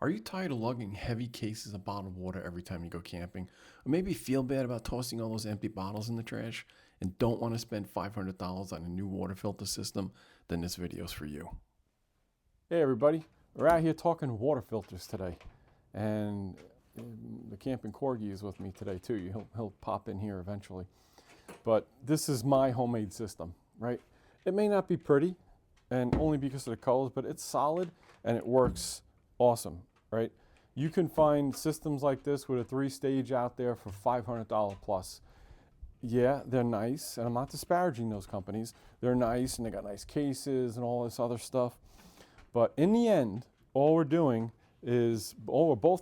Are you tired of lugging heavy cases of bottled water every time you go camping? Or maybe feel bad about tossing all those empty bottles in the trash and don't want to spend $500 on a new water filter system? Then this video's for you. Hey everybody, we're out here talking water filters today, and the camping Corgi is with me today too. He'll pop in here eventually. But this is my homemade system, right? It may not be pretty, and only because of the colors, but it's solid and it works awesome, right? You can find systems like this with a 3-stage out there for $500 plus. Yeah, they're nice, and I'm not disparaging those companies. They're nice, and they got nice cases and all this other stuff. But in the end, all we're both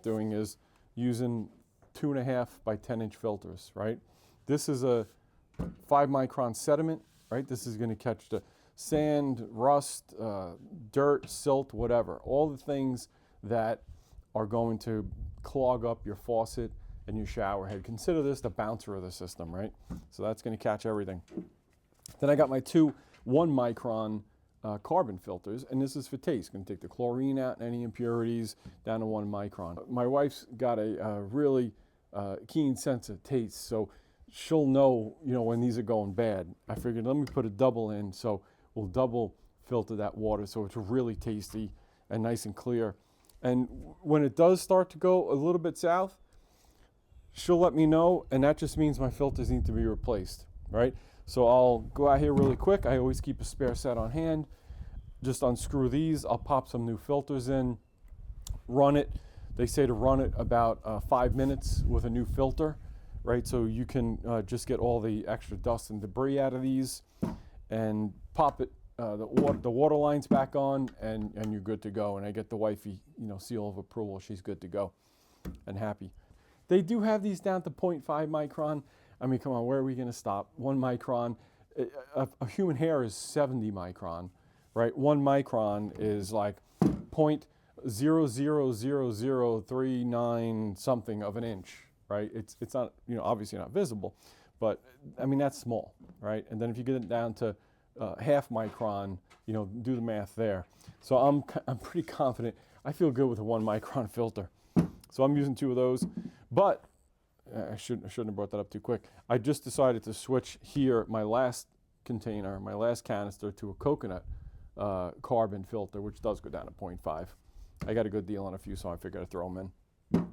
doing is using 2.5 by 10-inch filters, right? This is a 5-micron sediment, right? This is going to catch the sand, rust, dirt, silt, whatever. All the things that are going to clog up your faucet and your shower head. Consider this the bouncer of the system, right? So that's going to catch everything. Then I got my two 1-micron carbon filters, and this is for taste. Going to take the chlorine out and any impurities down to 1 micron. My wife's got a really keen sense of taste, so she'll know, when these are going bad. I figured let me put a double in, so we'll double filter that water so it's really tasty and nice and clear. And when it does start to go a little bit south, she'll let me know, and that just means my filters need to be replaced, right? So I'll go out here really quick. I always keep a spare set on hand. Just unscrew these. I'll pop some new filters in, run it. They say to run it about 5 minutes with a new filter, right? So you can just get all the extra dust and debris out of these and pop it, the water lines back on, and you're good to go. And I get the wifey, seal of approval. She's good to go and happy. They do have these down to 0.5 micron. I mean, come on, where are we going to stop? 1 micron. A human hair is 70 micron, right? 1 micron is like 0.000039 something of an inch, right? It's not, obviously not visible, but I mean, that's small, right? And then if you get it down to half micron, do the math there. So I'm pretty confident. I feel good with a 1 micron filter. So I'm using 2 of those, but I shouldn't have brought that up too quick. I just decided to switch here my last container, my last canister, to a coconut carbon filter, which does go down to 0.5. I got a good deal on a few, so I figured I'd throw them in.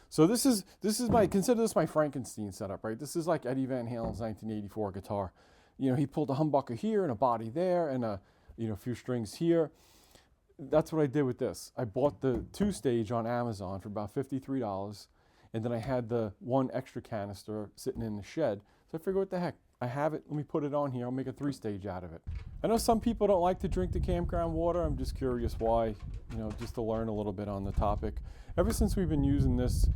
So this is consider this my Frankenstein setup, right? This is like Eddie Van Halen's 1984 guitar. He pulled a humbucker here and a body there and a few strings here. That's what I did with this. I bought the 2-stage on Amazon for about $53, and then I had the 1 extra canister sitting in the shed. So I figured, what the heck? I have it. Let me put it on here. I'll make a 3-stage out of it. I know some people don't like to drink the campground water. I'm just curious why, just to learn a little bit on the topic. Ever since we've been using this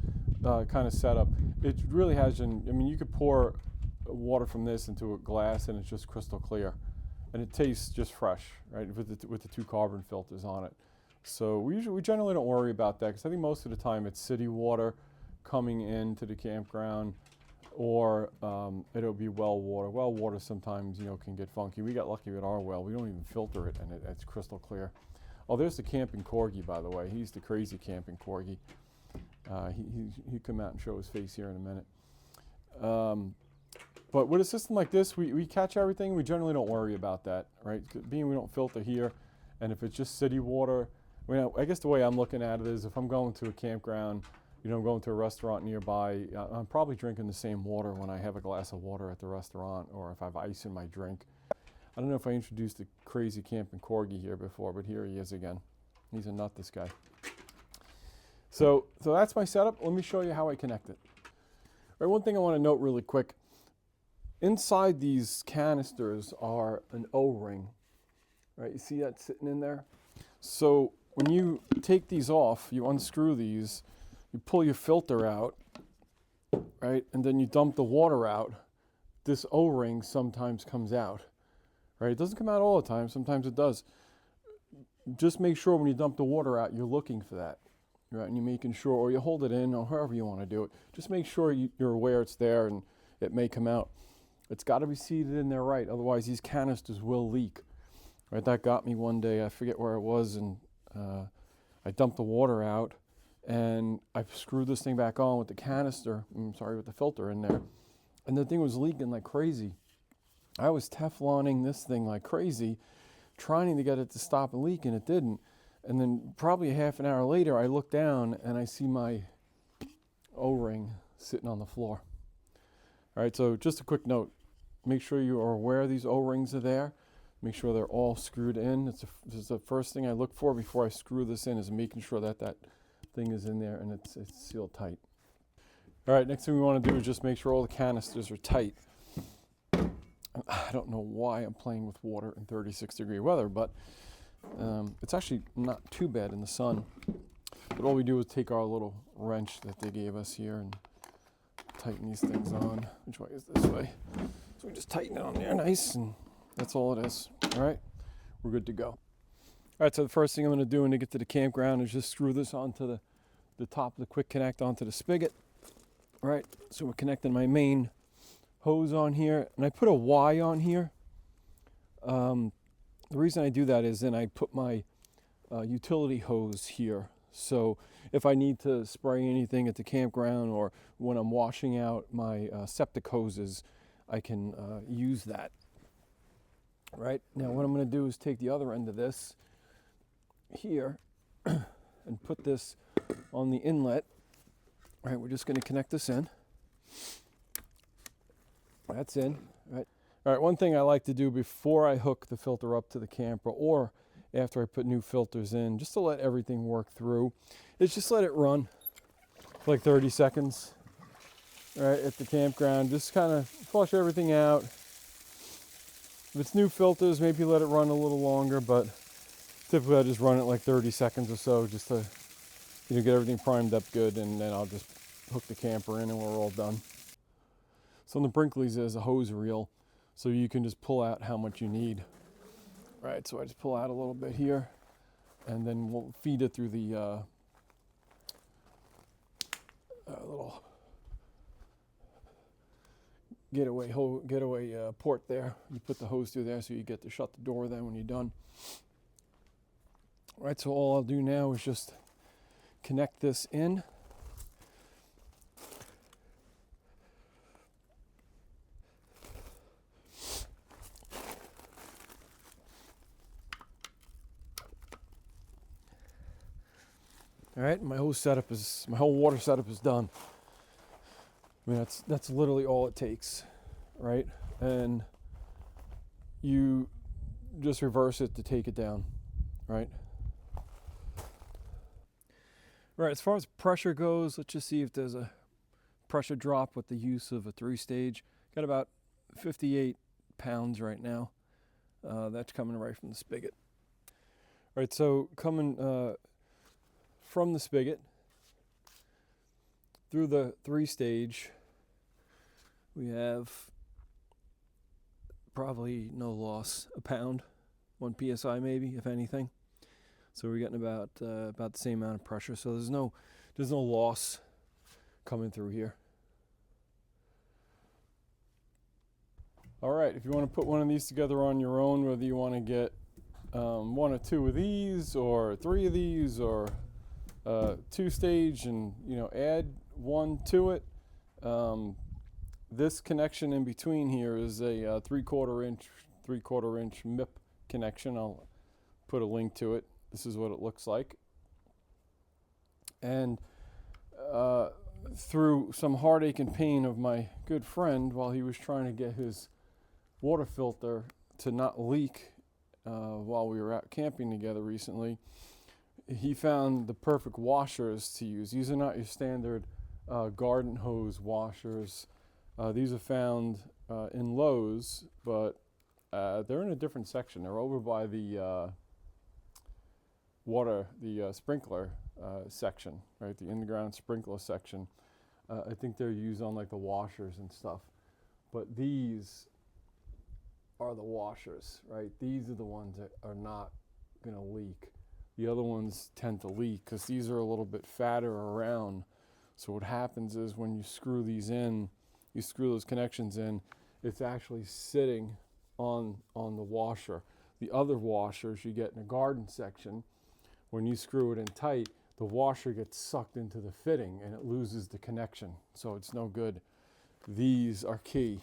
kind of setup, it really has been, you could pour water from this into a glass and it's just crystal clear. And it tastes just fresh, right, with the 2 carbon filters on it. So we generally don't worry about that, because I think most of the time it's city water coming into the campground, or it'll be well water. Well water sometimes, can get funky. We got lucky with our well. We don't even filter it, and it's crystal clear. Oh, there's the camping Corgi, by the way. He's the crazy camping Corgi. He'll come out and show his face here in a minute. But with a system like this, we catch everything. We generally don't worry about that, right? Being we don't filter here, and if it's just city water, I guess the way I'm looking at it is, if I'm going to a campground, I'm going to a restaurant nearby, I'm probably drinking the same water when I have a glass of water at the restaurant, or if I have ice in my drink. I don't know if I introduced the crazy camping Corgi here before, but here he is again. He's a nut, this guy. So that's my setup. Let me show you how I connect it. All right, one thing I want to note really quick. Inside these canisters are an O-ring, right? You see that sitting in there? So when you take these off, you unscrew these, you pull your filter out, right? And then you dump the water out. This O-ring sometimes comes out, right? It doesn't come out all the time. Sometimes it does. Just make sure when you dump the water out, you're looking for that, right? And you're making sure, or you hold it in, or however you want to do it. Just make sure you're aware it's there, and it may come out. It's got to be seated in there right, otherwise these canisters will leak. Right, that got me one day. I forget where it was, and I dumped the water out, and I screwed this thing back on with the canister, with the filter in there, and the thing was leaking like crazy. I was Tefloning this thing like crazy, trying to get it to stop and leak, and it didn't. And then probably a half an hour later, I look down and I see my O-ring sitting on the floor. All right, so just a quick note. Make sure you are aware these O-rings are there. Make sure they're all screwed in. This is the first thing I look for before I screw this in, is making sure that that thing is in there and it's sealed tight. All right, next thing we want to do is just make sure all the canisters are tight. I don't know why I'm playing with water in 36-degree weather, but it's actually not too bad in the sun. But all we do is take our little wrench that they gave us here and tighten these things on. Which way is this way? So we just tighten it on there nice, and that's all it is. All right, we're good to go. All right, so the first thing I'm going to do when I get to the campground is just screw this onto the top of the quick connect onto the spigot. All right, so we're connecting my main hose on here, and I put a Y on here. The reason I do that is then I put my utility hose here. So if I need to spray anything at the campground, or when I'm washing out my septic hoses, I can use that. Right, now what I'm going to do is take the other end of this here and put this on the inlet. All right, we're just going to connect this in. That's in. All right, one thing I like to do before I hook the filter up to the camper, or after I put new filters in, just to let everything work through, is just let it run for like 30 seconds. All right, at the campground, just kind of flush everything out. If it's new filters, maybe let it run a little longer, but typically I just run it like 30 seconds or so, just to get everything primed up good, and then I'll just hook the camper in and we're all done. So on the Brinkley's, there's a hose reel, so you can just pull out how much you need. All right, so I just pull out a little bit here, and then we'll feed it through the little getaway port there. You put the hose through there so you get to shut the door then when you're done. All right, so all I'll do now is just connect this in. All right, my whole water setup is done. I mean, that's literally all it takes, right? And you just reverse it to take it down, right? All right, as far as pressure goes, let's just see if there's a pressure drop with the use of a 3-stage. Got about 58 pounds right now. That's coming right from the spigot. All right, so coming from the spigot through the 3-stage, we have probably no loss, a pound, 1 psi maybe, if anything. So we're getting about the same amount of pressure. So there's no loss coming through here. All right, if you want to put one of these together on your own, whether you want to get 1 or 2 of these, or 3 of these, or 2-stage, and add 1 to it. This connection in between here is a 3/4 inch MIP connection. I'll put a link to it. This is what it looks like. And through some heartache and pain of my good friend, while he was trying to get his water filter to not leak while we were out camping together recently, he found the perfect washers to use. These are not your standard garden hose washers. These are found in Lowe's, but they're in a different section. They're over by the sprinkler section, right? The in-the-ground sprinkler section. I think they're used on like the washers and stuff. But these are the washers, right? These are the ones that are not going to leak. The other ones tend to leak because these are a little bit fatter around. So what happens is when you screw these in, you screw those connections in, it's actually sitting on the washer. The other washers you get in a garden section, when you screw it in tight, the washer gets sucked into the fitting and it loses the connection. So it's no good. These are key,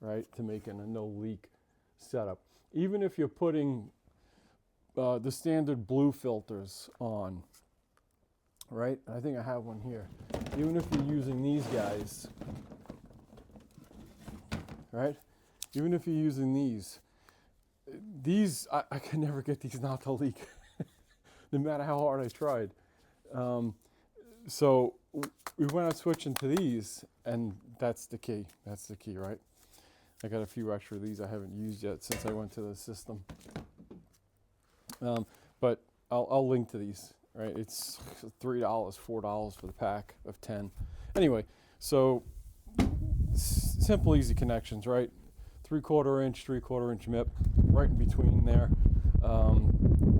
right, to making a no leak setup. Even if you're putting the standard blue filters on, right? I think I have one here. Even if you're using these guys, right? Even if you're using these I can never get these not to leak, no matter how hard I tried. So we went out switching to these, and that's the key. That's the key, right? I got a few extra of these I haven't used yet since I went to the system. But I'll link to these, right? It's $3, $4 for the pack of 10. Anyway, so simple, easy connections, right? 3/4 inch, 3/4 inch MIP, right in between there.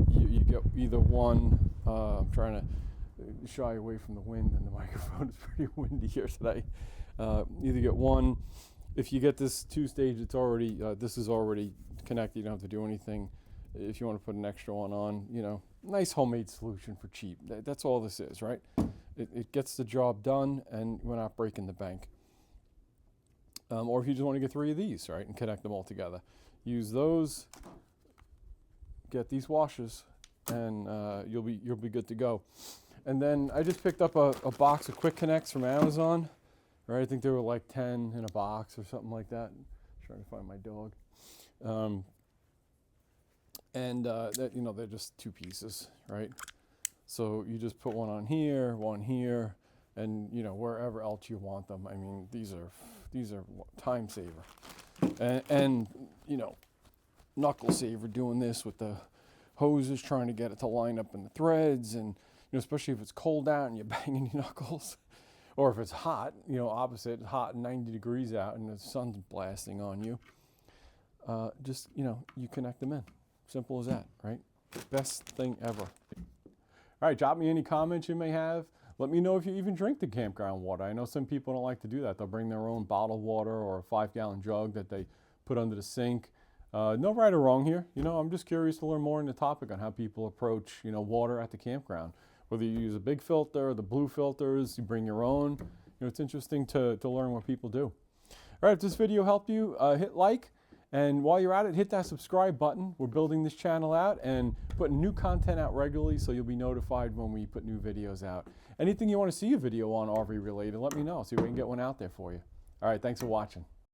You get either one. I'm trying to shy away from the wind, and the microphone is pretty windy here today. Either get one. If you get this 2-stage, it's already this is already connected. You don't have to do anything. If you want to put an extra one on, you know, nice homemade solution for cheap. That's all this is, right? It gets the job done, and we're not breaking the bank. Or if you just want to get 3 of these, right, and connect them all together, use those. Get these washers, and you'll be good to go. And then I just picked up a box of quick connects from Amazon. Right, I think they were like 10 in a box or something like that. Trying to find my dog. That, you know, they're just 2 pieces, right? So you just put one on here, and you know, wherever else you want them. I mean, these are time saver, and you know, knuckle saver doing this with the hoses, trying to get it to line up in the threads, and you know, especially if it's cold out and you're banging your knuckles. Or if it's hot, you know, opposite, hot, 90 degrees out, and the sun's blasting on you. Just, you know, you connect them in. Simple as that, right? Best thing ever. All right, drop me any comments you may have. Let me know if you even drink the campground water. I know some people don't like to do that. They'll bring their own bottled water or a 5-gallon jug that they put under the sink. No right or wrong here. You know, I'm just curious to learn more on the topic on how people approach, you know, water at the campground. Whether you use a big filter or the blue filters, you bring your own. You know, it's interesting to learn what people do. All right, if this video helped you, hit like. And while you're at it, hit that subscribe button. We're building this channel out and putting new content out regularly, so you'll be notified when we put new videos out. Anything you want to see a video on RV related, let me know. See if we can get one out there for you. All right, thanks for watching.